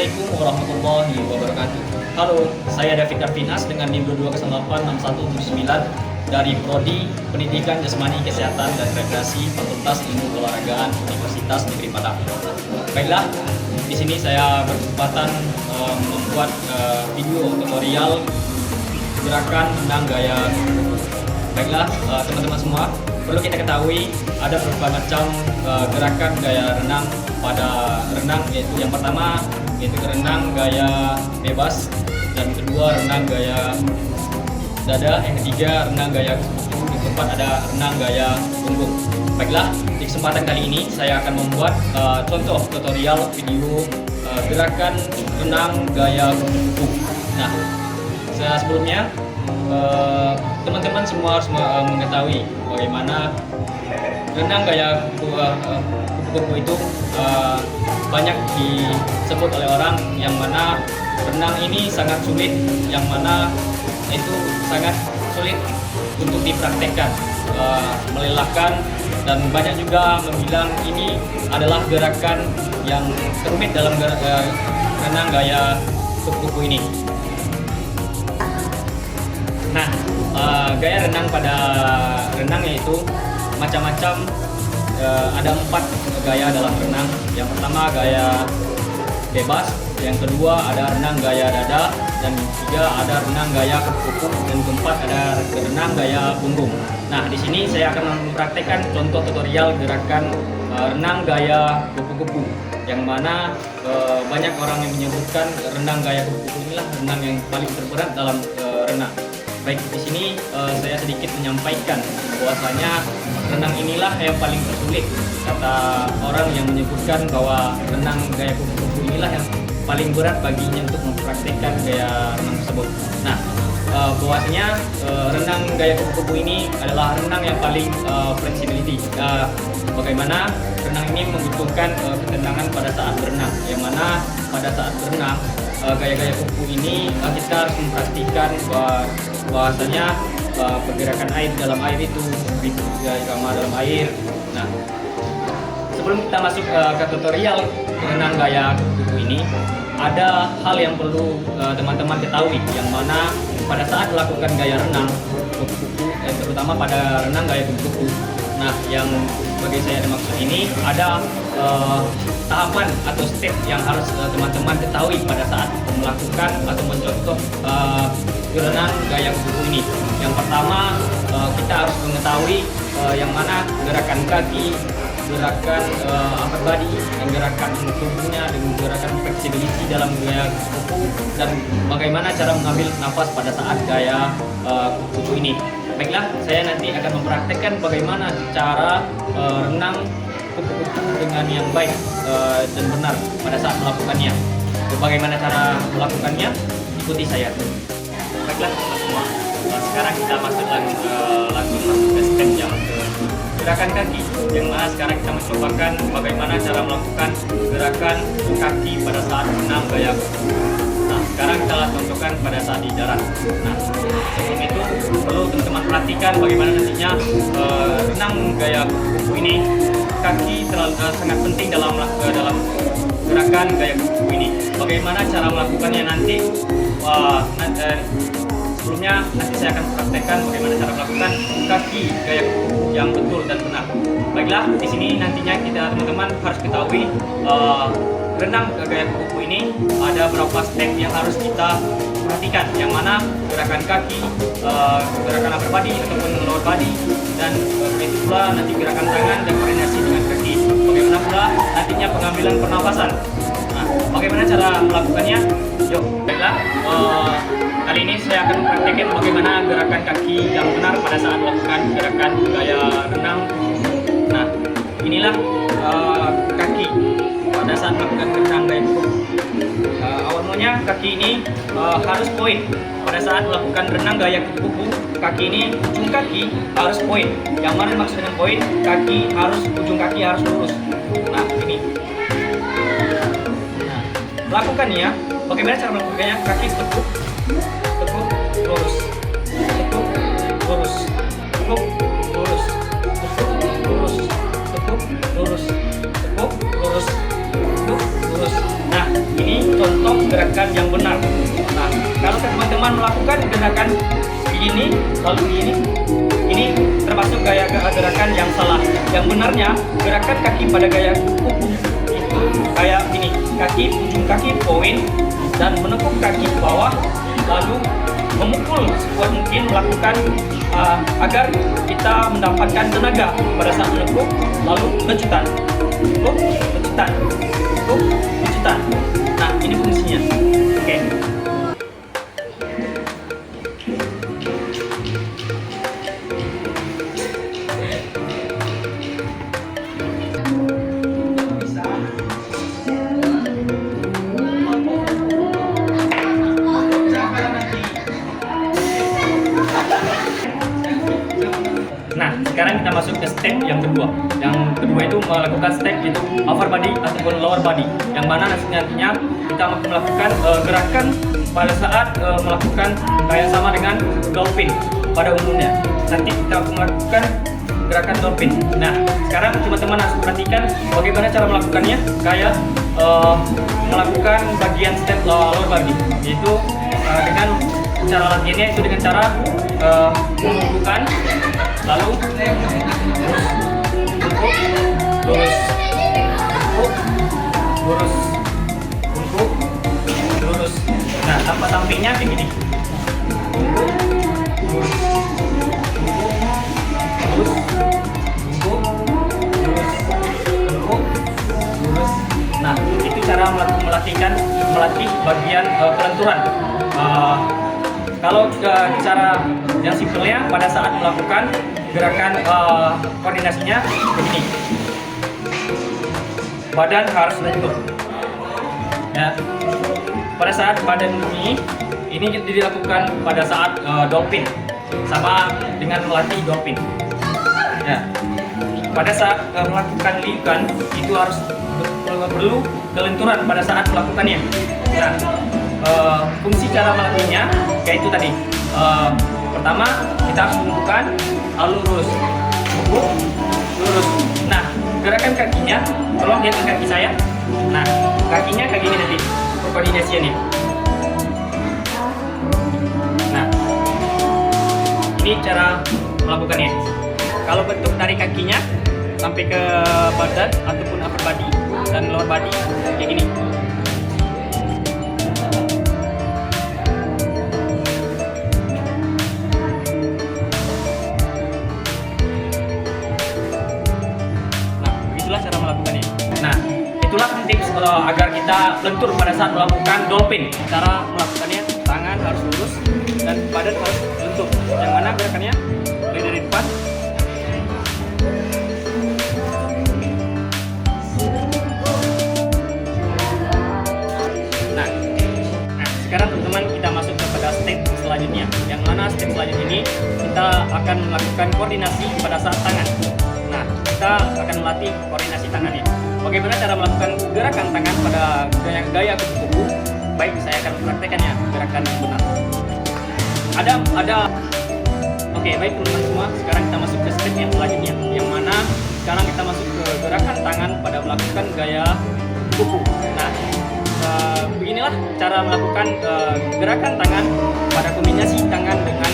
Assalamualaikum warahmatullahi wabarakatuh. Halo, saya David Arfinas dengan NIM 22086179 dari Prodi Pendidikan Jasmani Kesehatan dan Rekreasi Fakultas Ilmu Keolahragaan Universitas Negeri Padang. Baiklah, di sini saya berkesempatan membuat video tutorial gerakan renang gaya. Baiklah, teman-teman semua, perlu kita ketahui ada beberapa macam gerakan gaya renang pada renang, yaitu yang pertama yaitu renang gaya bebas, dan kedua renang gaya dada, yang ketiga renang gaya kupu, yang keempat ada renang gaya punggung. Baiklah, di kesempatan kali ini saya akan membuat contoh tutorial video gerakan renang gaya kupu. Nah, sebelumnya teman-teman semua harus mengetahui bagaimana renang gaya kupu-kupu itu banyak disebut oleh orang, yang mana renang ini sangat sulit, yang mana itu sangat sulit untuk dipraktekkan, melelahkan, dan banyak juga membilang ini adalah gerakan yang rumit dalam renang gaya kupu-kupu ini. Nah, gaya renang pada renang yaitu macam-macam, ada 4 gaya dalam renang. Yang pertama gaya bebas, yang kedua ada renang gaya dada, dan ketiga ada renang gaya kupu-kupu, dan keempat ada renang gaya punggung. Nah, di sini saya akan mempraktekkan contoh tutorial gerakan renang gaya kupu-kupu, yang mana banyak orang yang menyebutkan renang gaya kupu-kupu inilah renang yang paling terberat dalam renang. Baik, di sini saya sedikit menyampaikan bahwasanya renang inilah yang paling tersulit. Kata orang yang menyebutkan bahwa renang gaya kupu-kupu inilah yang paling berat baginya untuk mempraktikkan gaya renang tersebut. Nah, bahwasanya renang gaya kupu-kupu ini adalah renang yang paling flexibility. Bagaimana renang ini membutuhkan ketenangan pada saat berenang, yang mana pada saat berenang gaya-gaya kupu ini kita harus memperhatikan bahwasanya pergerakan air dalam air itu irama dalam air. Nah, sebelum kita masuk ke tutorial renang gaya kupu ini, ada hal yang perlu teman-teman ketahui, yang mana pada saat melakukan gaya renang kupu-kupu, terutama pada renang gaya kupu-kupu. Nah, yang bagi saya ada maksud ini ada tahapan atau step yang harus teman-teman ketahui pada saat melakukan atau mencontoh renang gaya kupu ini. Yang pertama, kita harus mengetahui yang mana gerakan kaki, gerakan upper body, dan gerakan tubuhnya, dengan gerakan flexibility dalam gaya kupu, dan bagaimana cara mengambil nafas pada saat gaya kupu ini. Baiklah, saya nanti akan mempraktekkan bagaimana cara renang kupu-kupu dengan yang baik dan benar pada saat melakukannya. Bagaimana cara melakukannya? Ikuti saya. Baiklah, semua. Sekarang kita langsung masuk ke step yang gerakan kaki, yang mana sekarang kita mencobakan bagaimana cara melakukan gerakan kaki pada saat renang gaya kupu. Nah, sekarang kita contohkan pada saat di darat. Nah, sebelum itu perlu teman-teman perhatikan bagaimana nantinya renang gaya kupu ini, kaki sangat penting dalam gerakan gaya kupu ini. Bagaimana cara melakukannya nanti? Sebelumnya nanti saya akan praktekkan bagaimana cara melakukan kaki gaya kupu yang betul dan benar. Baiklah, di sini nantinya kita teman-teman harus ketahui renang gaya kupu ini ada beberapa step yang harus kita perhatikan, yang mana gerakan kaki, gerakan upper body ataupun lower body, dan begitu pula nanti gerakan tangan dan koordinasi dengan kaki. Bagaimana pula nantinya pengambilan pernapasan. Nah, bagaimana cara melakukannya? Yuk, baiklah. Kali ini saya akan mempraktekkan bagaimana gerakan kaki yang benar pada saat melakukan gerakan gaya renang. Nah, inilah kaki pada saat melakukan renang gaya kupu. Awal mulanya kaki ini harus point pada saat melakukan renang gaya kupu. Kaki ini, ujung kaki harus point. Yang mana maksud dengan point? Ujung kaki harus lurus. Nah, ini. Nah, lakukannya. Bagaimana cara melakukannya? Kaki tekuk, lurus, tekuk, lurus, tekuk, lurus, tekuk, lurus, tekuk, lurus, tekuk, lurus, tekuk, lurus. Nah, ini contoh teman-teman melakukan gerakan ini lalu ini termasuk gaya gerakan yang salah. Yang benarnya gerakan kaki pada gaya kuku itu kayak ini, ujung kaki poin dan menekuk kaki ke bawah, lalu memukul sekuat mungkin, melakukan agar kita mendapatkan tenaga pada saat menekuk, lalu lecutan, lecutan. Nah, ini fungsinya. Oke. Nah, sekarang kita masuk ke step yang kedua. Yang kedua itu melakukan step itu upper body ataupun lower body. Yang mana nantinya kita melakukan gerakan pada saat melakukan kayak sama dengan dolphin pada umumnya. Nanti kita melakukan gerakan dolphin. Nah, sekarang teman-teman harus perhatikan bagaimana cara melakukannya. Kayak melakukan bagian step lower body, yaitu dengan cara latihannya itu dengan cara menundukkan, lalu lurus. Nah, tanpa sampingnya kayak gini. Lurus. Nah, itu cara melatih bagian kelenturan. Kalau cara yang simpelnya pada saat melakukan gerakan koordinasinya begini, badan harus lentur. Ya, pada saat badan ini dilakukan pada saat dolphin, sama dengan melatih dolphin. Ya, pada saat melakukan liukan itu harus perlu kelenturan pada saat melakukannya. Nah, fungsi cara melatihnya kayak itu tadi. Pertama kita harus menundukkan, lalu lurus. Nah, gerakan kakinya, tolong lihat ke kaki saya. Nah, kakinya kayak gini nanti koordinasinya nih. Nah, ini cara melakukannya. Kalau bentuk dari kakinya sampai ke badan ataupun upper body dan lower body kayak gini. Cara melakukannya. Nah, itulah tips agar kita lentur pada saat melakukan dolphin. Cara melakukannya, tangan harus lurus dan badan harus lentur. Yang mana gerakannya mulai dari depan. Nah, sekarang teman-teman kita masuk kepada step selanjutnya. Yang mana step selanjutnya ini kita akan melakukan koordinasi pada saat tangan. Nah, kita akan melatih koordinasi tangannya. Bagaimana cara melakukan gerakan tangan pada gaya kupu-kupu? Baik, saya akan mempraktekannya gerakan yang benar. Oke, baik teman-teman semua. Sekarang kita masuk ke step yang selanjutnya, yang mana sekarang kita masuk ke gerakan tangan pada melakukan gaya kupu. Nah, beginilah cara melakukan gerakan tangan pada kombinasi tangan dengan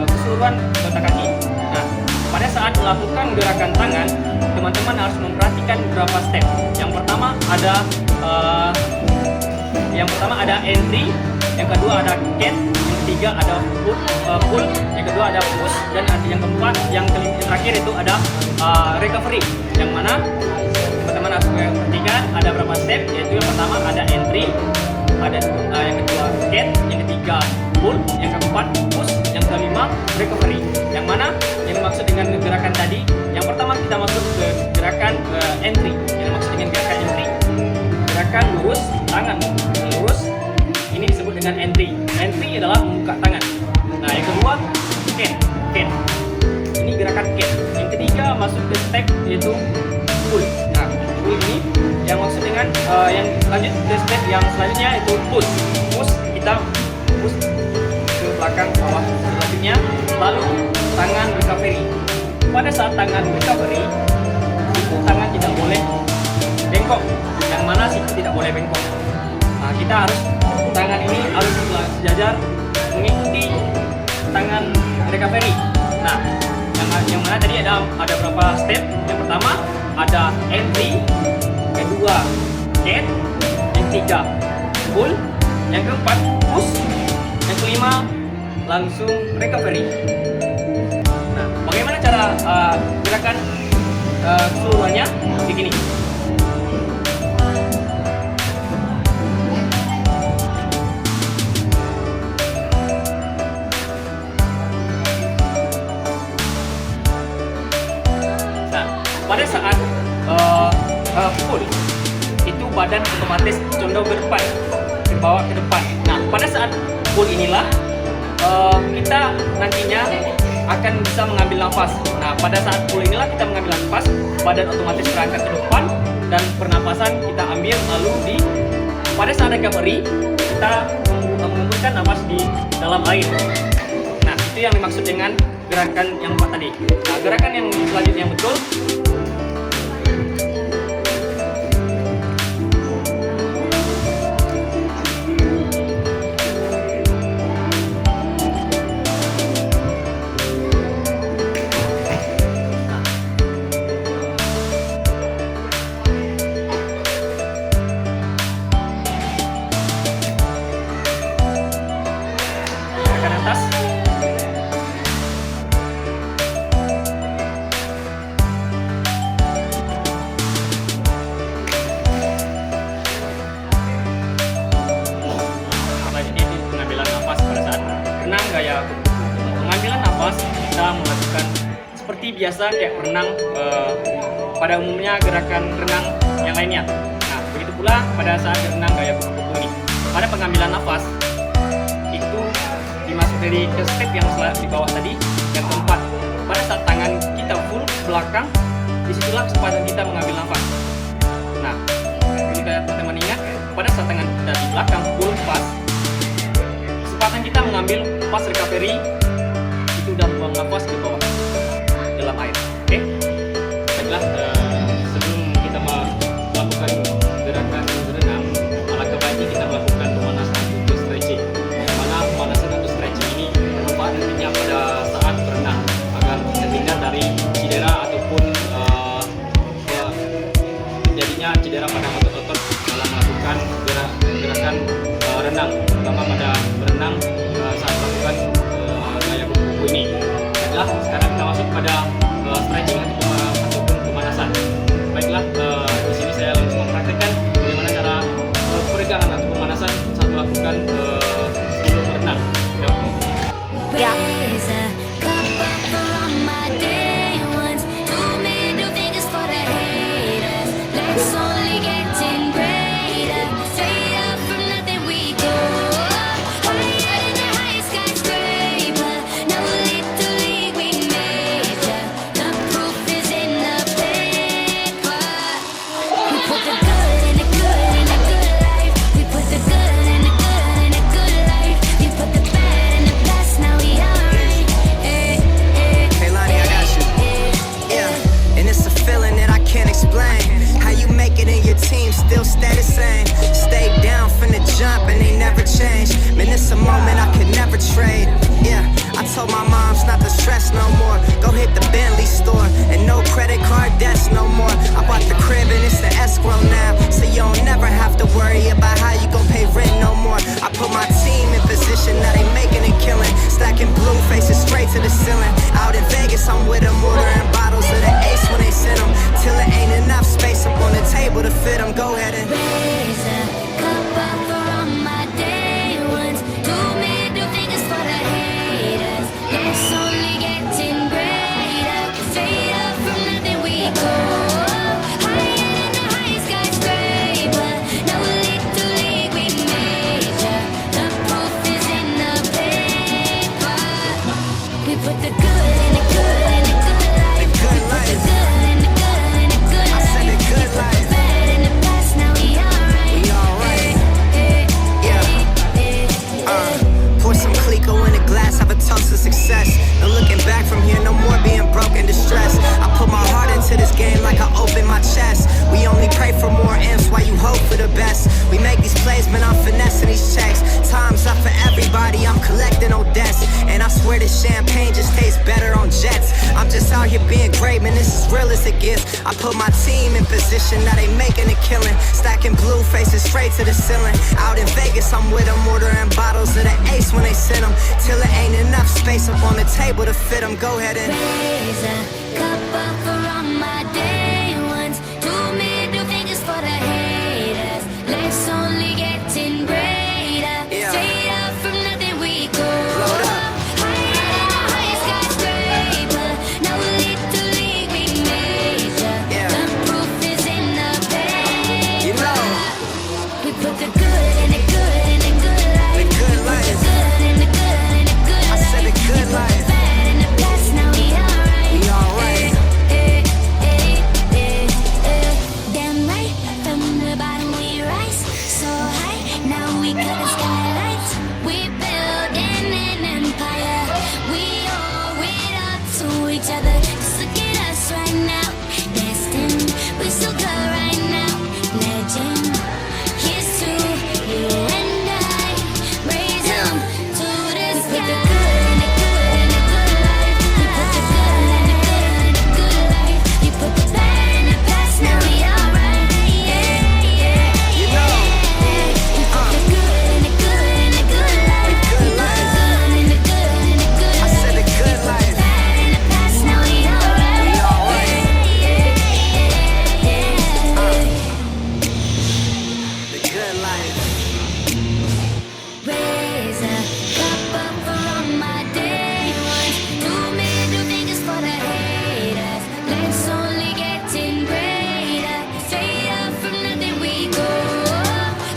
keseluruhan anggota kaki. Nah, pada saat melakukan gerakan tangan, teman-teman harus memperhatikan beberapa step. Yang pertama ada entry, yang kedua ada cat, yang ketiga ada pull, yang kedua ada push, dan yang keempat, yang terakhir itu ada recovery. Yang mana teman-teman harus perhatikan ada beberapa step, yaitu yang pertama ada entry, ada yang kedua cat, yang ketiga pull, yang keempat push, yang kelima recovery. Yang mana yang dimaksud dengan gerakan tadi, yang pertama kita masuk ke gerakan entry. Yang dimaksud dengan gerakan entry, gerakan lurus tangan, lurus, ini disebut dengan entry. Entry adalah membuka tangan. Nah, yang kedua cat. Ini gerakan cat. Yang ketiga masuk ke step yaitu pull. Nah, pull ini yang maksud dengan yang lanjut ke step yang selanjutnya itu push. Kita push ke belakang bawah selanjutnya, lalu tangan recovery. Pada saat tangan recovery, siku tangan tidak boleh bengkok. Yang mana siku tidak boleh bengkok. Nah, kita harus tangan ini harus sejajar mengikuti tangan recovery. Nah, yang mana tadi ada beberapa step. Yang pertama ada entry, kedua get, yang ketiga pull, yang keempat push, yang kelima langsung recovery. Nah, bagaimana cara gerakan keseluruhannya? Begini. Pada saat pull itu badan otomatis condong ke depan, ke bawah ke depan. Nah, pada saat pull inilah kita nantinya akan bisa mengambil nafas. Nah, pada saat pull inilah kita mengambil nafas, badan otomatis berangkat ke depan dan pernapasan kita ambil lalu pada saat recovery kita mengembuskan nafas di dalam air. Nah, itu yang dimaksud dengan gerakan yang 4 tadi. Nah, gerakan yang selanjutnya yang betul. Gaya pengambilan nafas kita melakukan seperti biasa kayak renang, pada umumnya gerakan renang yang lainnya. Nah, begitu pula pada saat renang gaya kupu-kupu ini. Pada pengambilan nafas itu dimasuk dari ke step yang di bawah tadi, yang keempat. Pada saat tangan kita full belakang, disitulah kesempatan kita mengambil nafas. Nah, jika teman-teman ingat, pada saat tangan kita di belakang full pas, kesempatan kita mengambil pas recovery itu udah buang nafas ke bawah dalam air. Oke? Baiklah, sebelum kita melakukan gerakan berenang, alangkah baiknya kita melakukan pemanasan untuk stretching. Mana pemanasan untuk stretching ini bermanfaat nantinya pada saat berenang agar terhindar dari cedera ataupun terjadinya cedera pada otot-otot dalam melakukan gerakan renang, terutama pada berenang saat melakukan gaya kupu-kupu ini. Baiklah, sekarang kita masuk pada stretching ataupun pemanasan. Baiklah, di sini saya langsung mempraktikkan bagaimana cara peregangan atau pemanasan saat melakukan sebelum berenang. Ya. Still stay the same, stay down from the jump and they never change. Man, it's a moment I could never trade. Yeah, I told my moms not to stress no more. Go hit the Bentley store and no credit card debts no more. I bought the crib and it's the escrow now, so you don't never have to worry about how you gon' pay rent no more. I put my team in position, now they making a killing, stacking blue faces straight to the ceiling. Out in Vegas, I'm with them, ordering bottles of the Ace when they send them, till it ain't enough space up on the table to fit them. Go ahead and raise a cup up for all my day ones. Two middle fingers for the haters. It's only getting greater. Straight up from nothing we go. Higher than the highest skyscraper. No little league we major. The proof is in the paper. We put the good in the good in the good life. the good We put life. the good in the good in the good I said the life. good We put life. the bad in the past, now we alright. We alright. Pour some Clico in a glass, have a toast to success. No looking back from here, no more being broke and distressed. I put my heart into this game like I opened my chest. We only pray for more M's while you hope for the best. We make these plays, man, I'm finessing these checks. Time's up for everybody, I'm collecting no debts. And I swear this champagne just tastes better on jets. I'm just out here being great, man, this is real as it gets. I put my team in position, now they making a killing. Stacking blue faces straight to the ceiling. Out in Vegas, I'm with them, ordering bottles of the Ace when they send them. Till it ain't enough space up on the table to fit them. Go ahead and Raise a cup up for all my day ones. Two middle fingers for the haters. Life's only getting greater. Yeah. Straight up from nothing we go. Load up. Higher than the highest skyscraper. No little league we major. Yeah. The proof is in the paper. You know. We put the good in the good in the good life. The good We life. put the good in the good in the good I life. said the good We put life. the bad in the past, now we alright. We alright. Damn right, from the bottom we rise so high. Now we got the skylights. We building an empire. We owe it up to each other. Just look at us right now, destined. We so good right now, legend. Here's to you and I. Raise 'em to the sky. We put the good in the good in the good life. We put the good in the good in the good life. You put the bad in the past, now we alright. You know. We put the good in the good in the good life. The good We put the life. good in the good in the good I said the life. good life. Bad in the past, now we alright. We alright. The good life. Raise a cup up for all my day ones. Two middle fingers for the haters. Life's only getting greater. Straight up from nothing we go.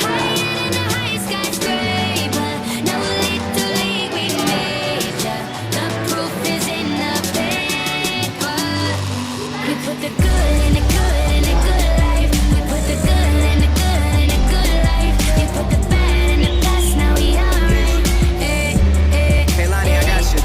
Higher than the highest skyscraper. No little league we major. The proof is in the paper. We put the good in the good in the good life. We put the good in the good in the good life. We put the bad in the past, now we alright. Hey, Lonnie, I got you.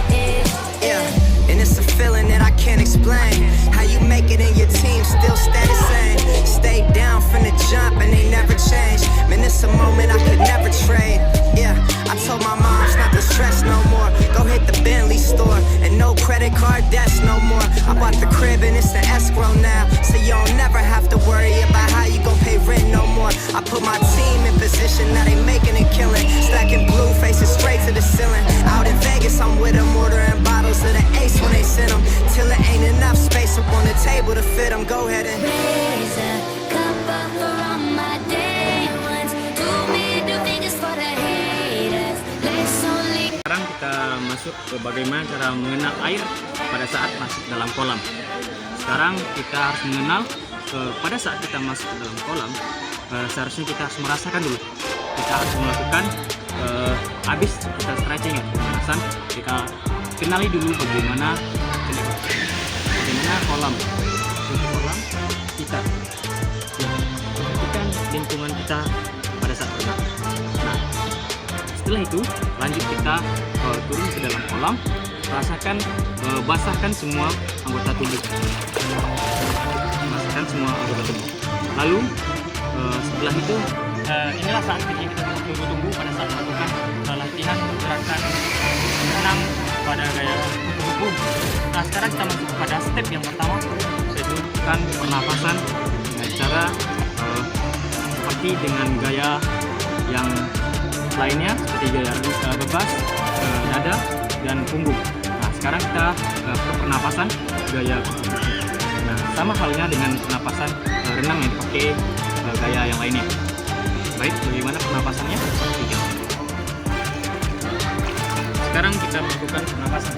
Yeah, and it's a feeling that I can't explain. How you make it and your team still stay the same. Stay down from the jump and they never change. Man, it's a moment I could never trade. Yeah, I told my moms not to stress no more. Go hit the Bentley store and no credit card debts no more. I bought the crib and it's an escrow now, so you don't never have to worry about how you gon' pay rent no more. I put my team in position, now they making a killing. Stacking blue faces straight to the ceiling. Out in Vegas, I'm with them, ordering bottles of the Ace when they send them. Till it ain't enough space up on the table to fit them. Go ahead and Raise a cup up for all my day ones. Two middle fingers for the haters. Life's only Sekarang kita masuk ke bagaimana cara mengenal air pada saat masuk dalam kolam. Sekarang kita harus mengenal pada saat kita masuk ke dalam kolam, seharusnya kita harus merasakan dulu. Kita harus melakukan habis kita stretching ya, pemanasan. Kita kenali dulu bagaimana kolam kita, perhatikan lingkungan kita pada saat berenang. Nah, setelah itu lanjut kita turun ke dalam kolam, rasakan, basahkan semua anggota tubuh. Basahkan semua anggota tubuh. Lalu setelah itu inilah saat kita tunggu pada saat melakukan latihan gerakan renang pada gaya kupu-kupu. Nah, sekarang kita masuk pada step yang pertama, yaitu pernapasan dengan cara seperti dengan gaya yang lainnya, seperti gaya bebas, dada, dan punggung. Nah, sekarang kita ke pernapasan gaya kupu-kupu. Nah, sama halnya dengan pernapasan renang yang dipakai gaya yang lainnya. Baik, bagaimana pernapasannya? Sekarang kita melakukan pernapasan.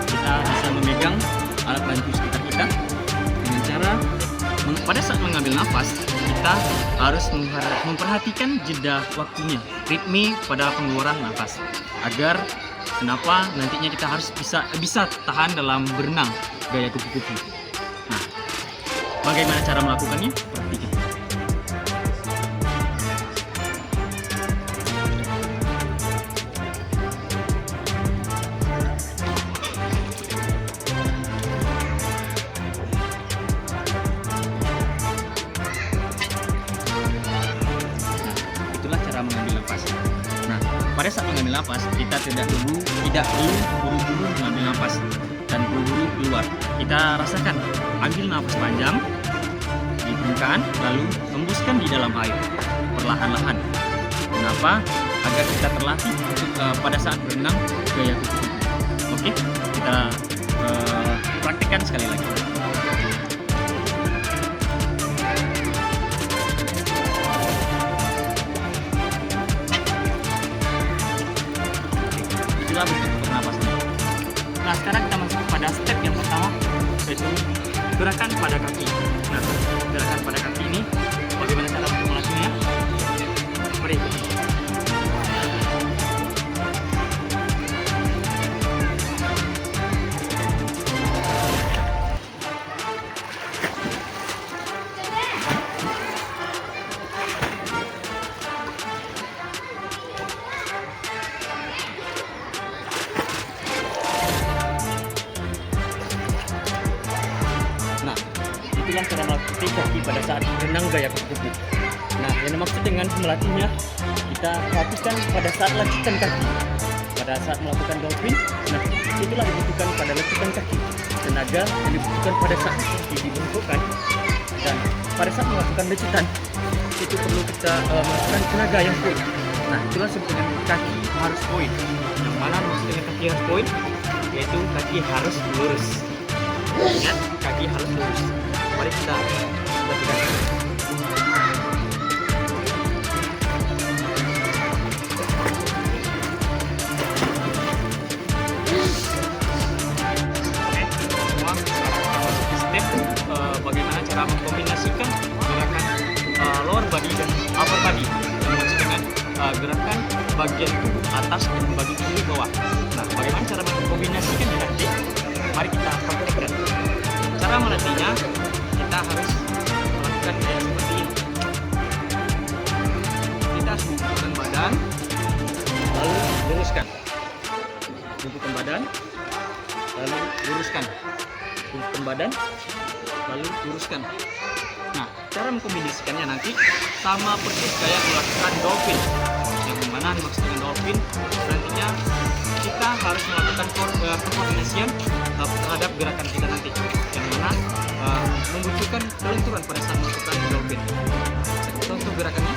Kita bisa memegang alat bantu sekitar kita dengan cara pada saat mengambil nafas, kita harus memperhatikan jeda waktunya, ritme pada pengeluaran nafas, agar kenapa nantinya kita harus bisa tahan dalam berenang gaya kupu-kupu. Nah, bagaimana cara melakukannya? Perhatikan. mengambil nafas, kita tidak perlu buru-buru mengambil nafas dan buru-buru keluar. Kita rasakan, ambil nafas panjang di permukaan, lalu hembuskan di dalam air perlahan-lahan. Kenapa? Agar kita terlatih untuk pada saat berenang gaya kupu-kupu. Oke, kita praktikkan sekali lagi. Itulah bentuk pernapasan. Nah, sekarang kita masuk pada step yang pertama, yaitu gerakan pada kaki. Nah, gerakan pada kaki ini bagaimana cara untuk melakukannya? Mari ikuti. Itulah cara melatih kaki pada saat berenang gaya kupu-kupu. Nah, yang dimaksud dengan melatihnya, kita perhatikan pada saat lekukan kaki. Pada saat melakukan dolphin, nah itulah dibutuhkan pada lekukan kaki. Tenaga yang dibutuhkan pada saat kaki dibengkokkan dan pada saat melakukan lecutan itu perlu kita melakukan tenaga yang kuat. Nah, itulah sebetulnya kaki harus poin. Yang mana maksudnya kaki harus poin? Yaitu kaki harus lurus. Ingat, kaki harus lurus. Mari kita lakukan. Oke, semua step bagaimana cara mengkombinasikan gerakan lower body dan upper body dengan gerakan bagian tubuh atas dan bagian tubuh bawah. Nah, bagaimana cara mengkombinasikannya nanti? Mari kita praktekkan. Cara melatihnya, kita harus melakukan kayak seperti ini. Kita harus mengumpulkan badan, lalu luruskan. Mengumpulkan badan, lalu luruskan. Mengumpulkan badan, lalu luruskan. Nah, cara mengkombinasikannya nanti sama persis kayak melakukan dolphin. Yang mana dimaksud dengan dolphin, nantinya kita harus melakukan koordinasian terhadap gerakan kita nanti, yang mana membutuhkan kelenturan pada saat melakukan dolphin. Untuk gerakannya,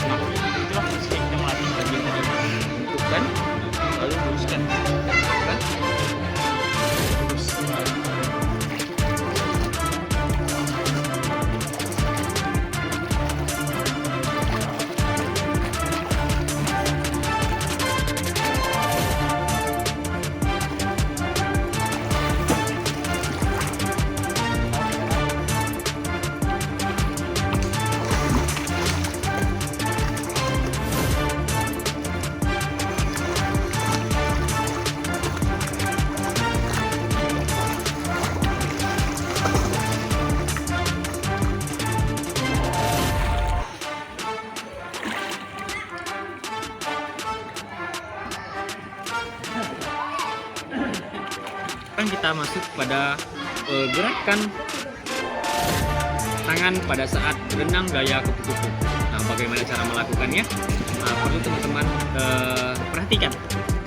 nah itulah fungsi kita melatih bagian tadi, bentukkan lalu luruskan, bentukkan lurus. Kita masuk pada gerakan tangan pada saat berenang gaya kupu-kupu. Nah, bagaimana cara melakukannya? Nah, perlu teman-teman perhatikan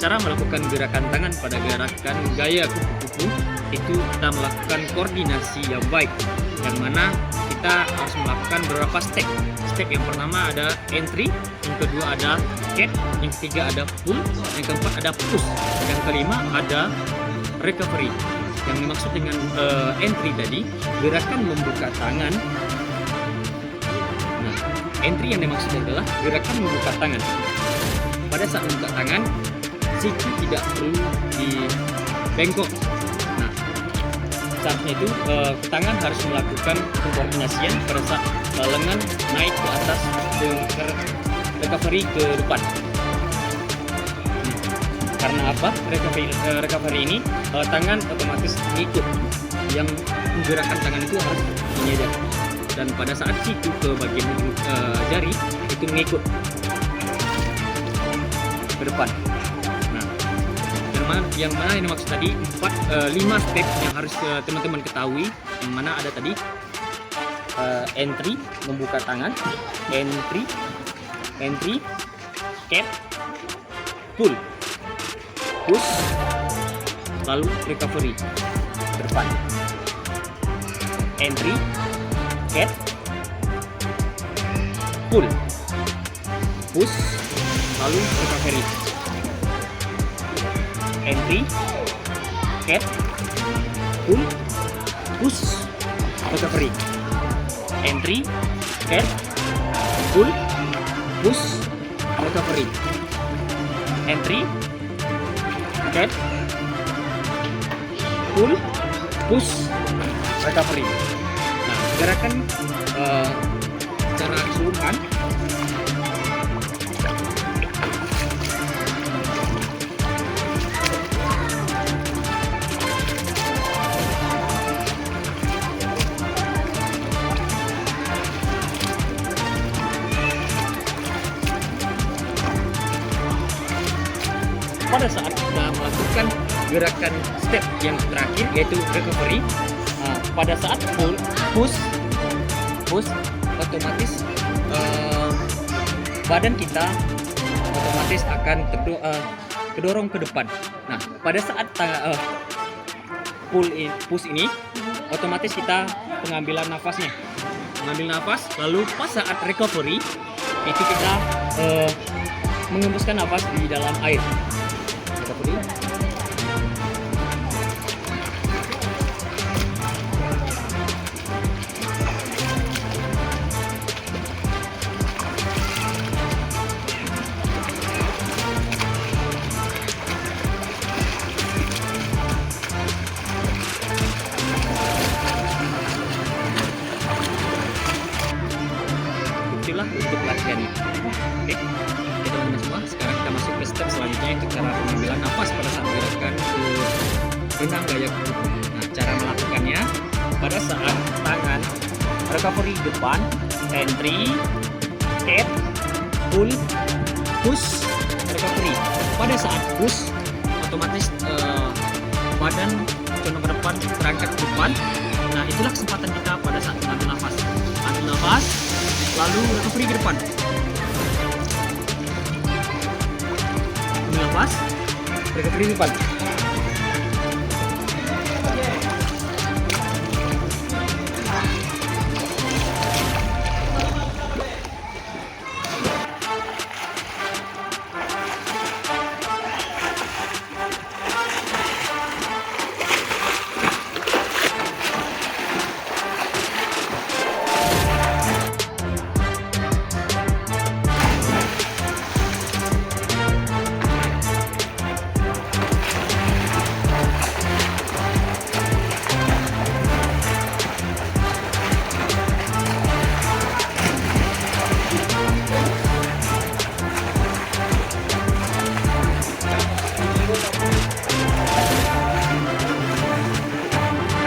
cara melakukan gerakan tangan pada gerakan gaya kupu-kupu. Itu kita melakukan koordinasi yang baik, yang mana kita harus melakukan beberapa step. Step yang pertama ada entry, yang kedua ada catch, yang ketiga ada pull, yang keempat ada push, yang kelima ada recovery. Yang dimaksud dengan entry tadi, gerakan membuka tangan. Nah, entry yang dimaksud adalah gerakan membuka tangan. Pada saat membuka tangan, siku tidak perlu dibengkok. Nah, saatnya itu tangan harus melakukan koordinasian pada saat lengan naik ke atas ke recovery ke depan. Karena apa? Recovery ini tangan otomatis mengikut. Yang menggerakkan tangan itu harus ini aja. Dan pada saat siku ke bagian ujung jari itu mengikut ke depan. yang mana ini maksud tadi 5 step yang harus teman-teman ketahui, yang mana ada tadi entry, membuka tangan, entry, cap, pull, push, lalu recovery ke depan. Entry, cap, pull, push, lalu recovery. Entry, cap, pull, push, recovery. Entry, cap, pull, push, recovery. Entry, cap, pull, push, recovery. Nah, gerakan secara keseluruhan pada saat kita melakukan gerakan step yang terakhir yaitu recovery, pada saat push otomatis badan kita otomatis akan kedorong ke depan. Nah, pada saat push ini otomatis kita pengambilan nafasnya, mengambil nafas, lalu pas saat recovery itu kita mengembuskan nafas di dalam air. Recovery. Itulah untuk latihannya. Oke, teman-teman semua, sekarang kita masuk ke step selanjutnya, yaitu cara pengambilan nafas pada saat gerakan renang gaya kupu-kupu. Nah, cara melakukannya pada saat tangan recovery depan, entry, cap, pull, push, recovery. Pada saat push, otomatis badan condong ke depan, terangkat ke depan. Nah, itulah kesempatan kita pada saat mengambil nafas. Ambil nafas, lalu recovery ke depan. Ambil nafas, recovery ke depan.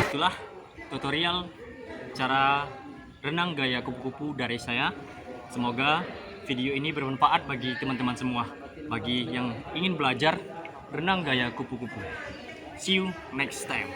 Itulah tutorial cara renang gaya kupu-kupu dari saya. Semoga video ini bermanfaat bagi teman-teman semua, bagi yang ingin belajar renang gaya kupu-kupu. See you next time.